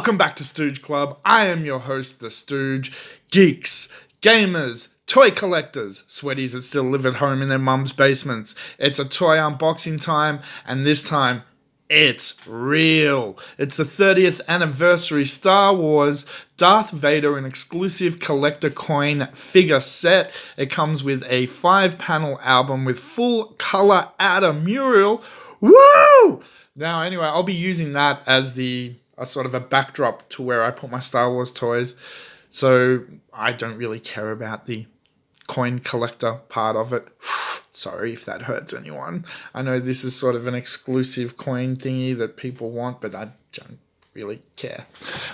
Welcome back to Stooge Club. I am your host, the Stooge. Geeks, gamers, toy collectors, sweaties that still live at home in their mum's basements. It's a toy unboxing time, and this time, it's real. It's the 30th anniversary Star Wars Darth Vader, an exclusive collector coin figure set. It comes with a 5-panel album with full color outer mural. Woo! Now, anyway, I'll be using that as a sort of a backdrop to where I put my Star Wars toys. So I don't really care about the coin collector part of it. Sorry if that hurts anyone. I know this is sort of an exclusive coin thingy that people want, but I don't really care.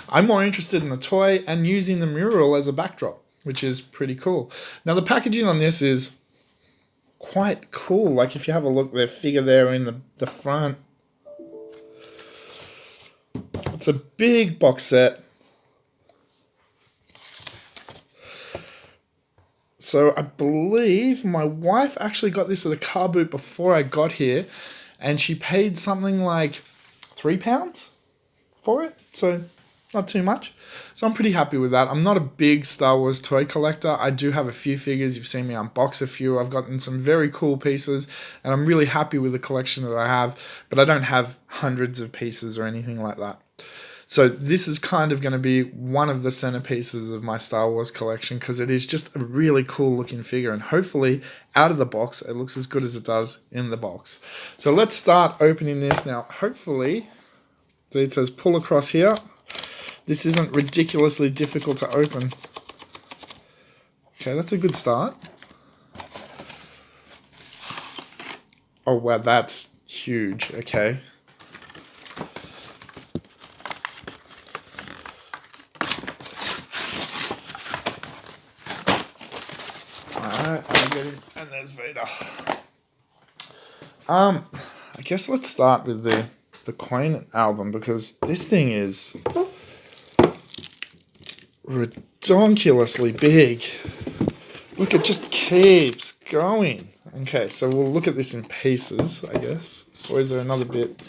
I'm more interested in the toy and using the mural as a backdrop, which is pretty cool. Now, the packaging on this is quite cool. Like, if you have a look, their figure there in the front. It's a big box set. So I believe my wife actually got this at a car boot before I got here, and she paid something like £3 for it. So not too much. So I'm pretty happy with that. I'm not a big Star Wars toy collector. I do have a few figures. You've seen me unbox a few. I've gotten some very cool pieces, and I'm really happy with the collection that I have, but I don't have hundreds of pieces or anything like that. So this is kind of going to be one of the centerpieces of my Star Wars collection because it is just a really cool looking figure, and hopefully out of the box it looks as good as it does in the box. So let's start opening this now. Hopefully, it says pull across here. This isn't ridiculously difficult to open. Okay, that's a good start. Oh wow, that's huge. Okay. Alright, and there's Vader. I guess let's start with the coin album, because this thing is ridiculously big. Look, it just keeps going. Okay, so we'll look at this in pieces, I guess. Or is there another bit?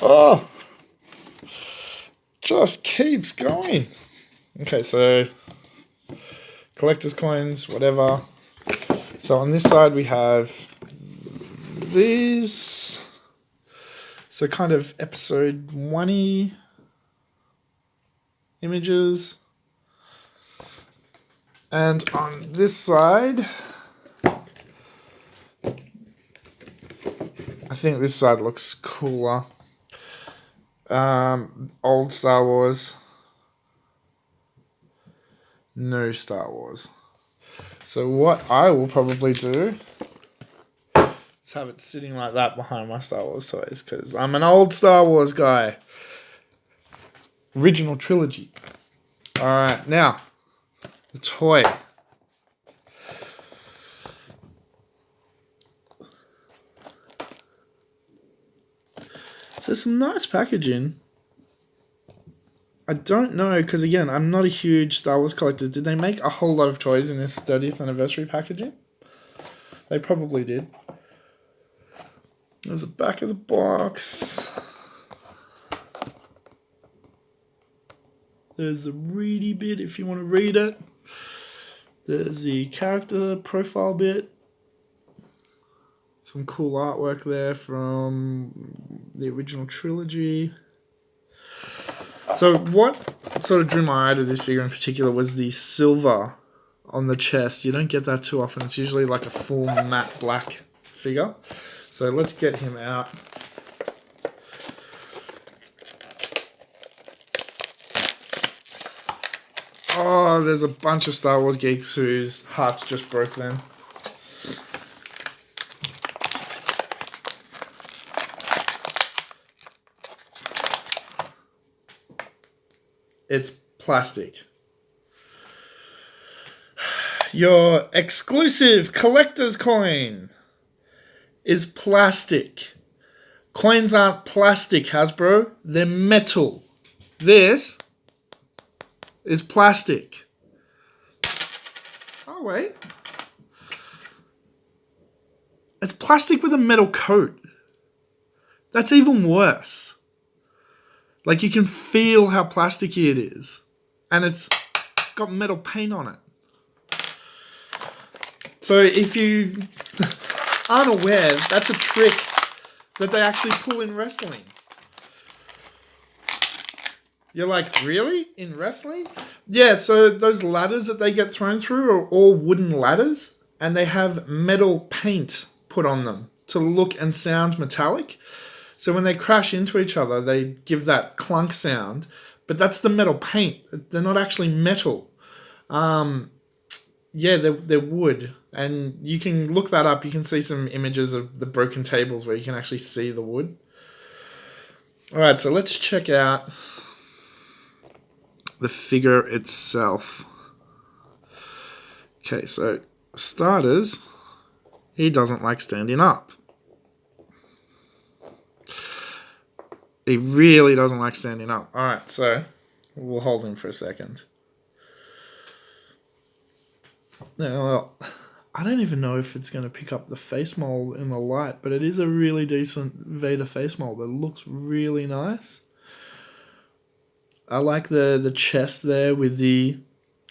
Oh! Just keeps going. Okay, so collector's coins, whatever. So on this side we have these. So kind of episode 1-y images. And on this side, I think this side looks cooler. Old Star Wars. No Star Wars. So what I will probably do is have it sitting like that behind my Star Wars toys, because I'm an old Star Wars guy. Original trilogy. Alright, now, the toy. So some nice packaging. I don't know, because again, I'm not a huge Star Wars collector. Did they make a whole lot of toys in this 30th anniversary packaging? They probably did. There's the back of the box. There's the ready bit if you want to read it. There's the character profile bit. Some cool artwork there from the original trilogy. So what sort of drew my eye to this figure in particular was the silver on the chest. You don't get that too often. It's usually like a full matte black figure. So let's get him out. Oh, there's a bunch of Star Wars geeks whose hearts just broke then. It's plastic. Your exclusive collector's coin is plastic. Coins aren't plastic, Hasbro. They're metal. This is plastic. Oh, wait. It's plastic with a metal coat. That's even worse. Like, you can feel how plasticky it is. And it's got metal paint on it. So if you aren't aware, that's a trick that they actually pull in wrestling. You're like, really? In wrestling? Yeah, so those ladders that they get thrown through are all wooden ladders, and they have metal paint put on them to look and sound metallic. So when they crash into each other, they give that clunk sound, but that's the metal paint. They're not actually metal. Yeah, they're wood, and you can look that up. You can see some images of the broken tables where you can actually see the wood. All right, so let's check out the figure itself. Okay, so starters, he doesn't like standing up. He really doesn't like standing up. All right, so we'll hold him for a second. Now, well, I don't even know if it's going to pick up the face mold in the light, but it is a really decent Vader face mold. It looks really nice. I like the chest there with the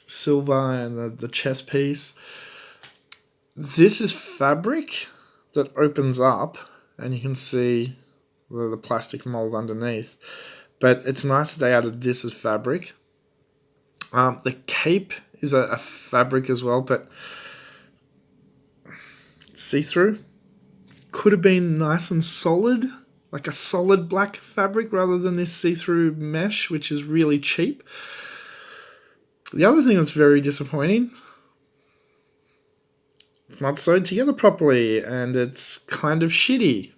silver and the chest piece. This is fabric that opens up, and you can see the plastic mold underneath. But it's nice that they added this as fabric. The cape is a fabric as well, but see-through. Could have been nice and solid, like a solid black fabric rather than this see-through mesh, which is really cheap. The other thing that's very disappointing, it's not sewed together properly, and it's kind of shitty.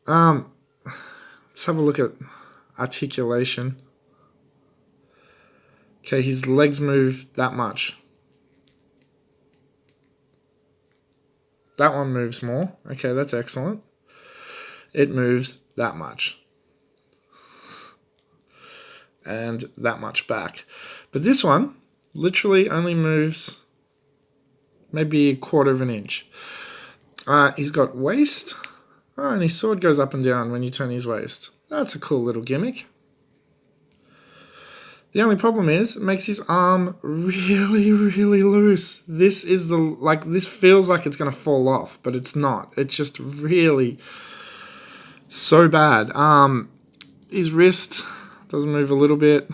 Let's have a look at articulation. Okay, his legs move that much. That one moves more. Okay, that's excellent. It moves that much. And that much back. But this one literally only moves maybe 1/4 of an inch. He's got waist. Oh, and his sword goes up and down when you turn his waist. That's a cool little gimmick. The only problem is, it makes his arm really, really loose. This is this feels like it's going to fall off, but it's not. It's just really so bad. His wrist does move a little bit,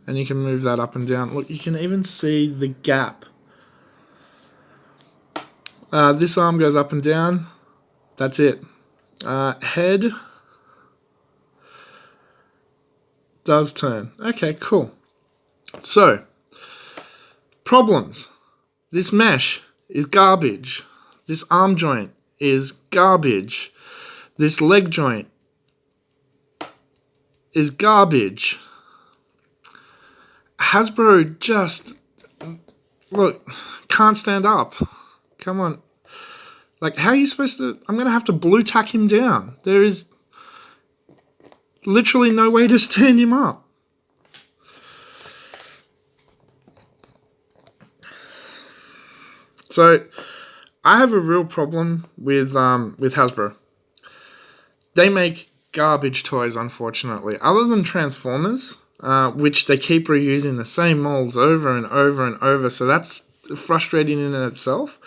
and you can move that up and down. Look, you can even see the gap. This arm goes up and down. That's it. Head does turn. Okay, cool. So, problems. This mesh is garbage. This arm joint is garbage. This leg joint is garbage. Hasbro just, look, can't stand up. Come on. Like, how are you supposed to... I'm going to have to blue tack him down. There is literally no way to stand him up. So, I have a real problem with Hasbro. They make garbage toys, unfortunately. Other than Transformers, which they keep reusing the same molds over and over and over, so that's frustrating in itself.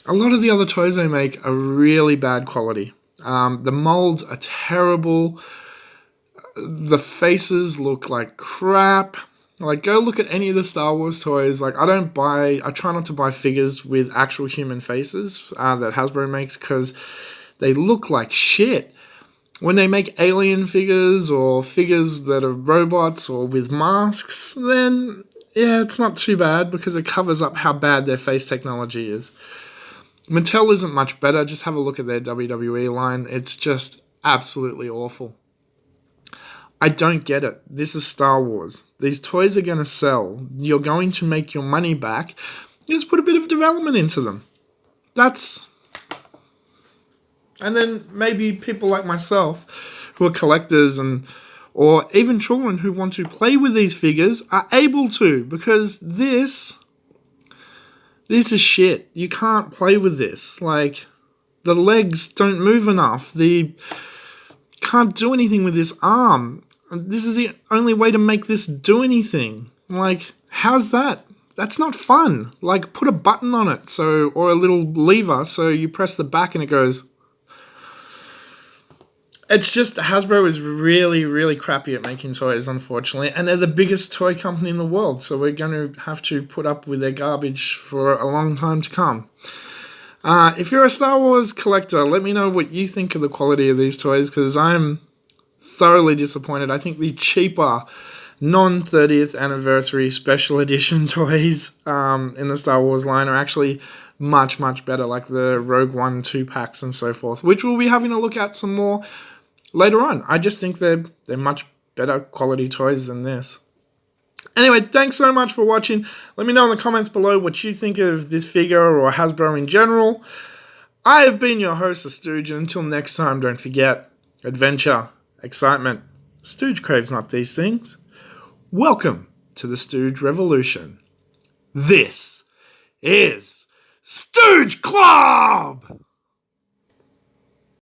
A lot of the other toys they make are really bad quality. The molds are terrible. The faces look like crap. Like, go look at any of the Star Wars toys. Like, I try not to buy figures with actual human faces that Hasbro makes, because they look like shit. When they make alien figures or figures that are robots or with masks, then, yeah, it's not too bad, because it covers up how bad their face technology is. Mattel isn't much better. Just have a look at their WWE line. It's just absolutely awful. I don't get it. This is Star Wars. These toys are going to sell. You're going to make your money back. Just put a bit of development into them. And then maybe people like myself who are collectors or even children who want to play with these figures are able to, because this is shit. You can't play with this. Like, The legs don't move enough. The can't do anything with this arm. This is the only way to make this do anything. Like, how's that? That's not fun. Like, put a button on it, or a little lever, so you press the back and it goes. It's just, Hasbro is really, really crappy at making toys, unfortunately, and they're the biggest toy company in the world, so we're going to have to put up with their garbage for a long time to come. If you're a Star Wars collector, let me know what you think of the quality of these toys, because I'm thoroughly disappointed. I think the cheaper non-30th anniversary special edition toys in the Star Wars line are actually much, much better, like the Rogue One 2-packs and so forth, which we'll be having a look at some more later on. I just think they're much better quality toys than this. Anyway, thanks so much for watching. Let me know in the comments below what you think of this figure or Hasbro in general. I have been your host, the Stooge, and until next time, don't forget, adventure, excitement. Stooge craves not these things. Welcome to the Stooge Revolution. This is Stooge Club!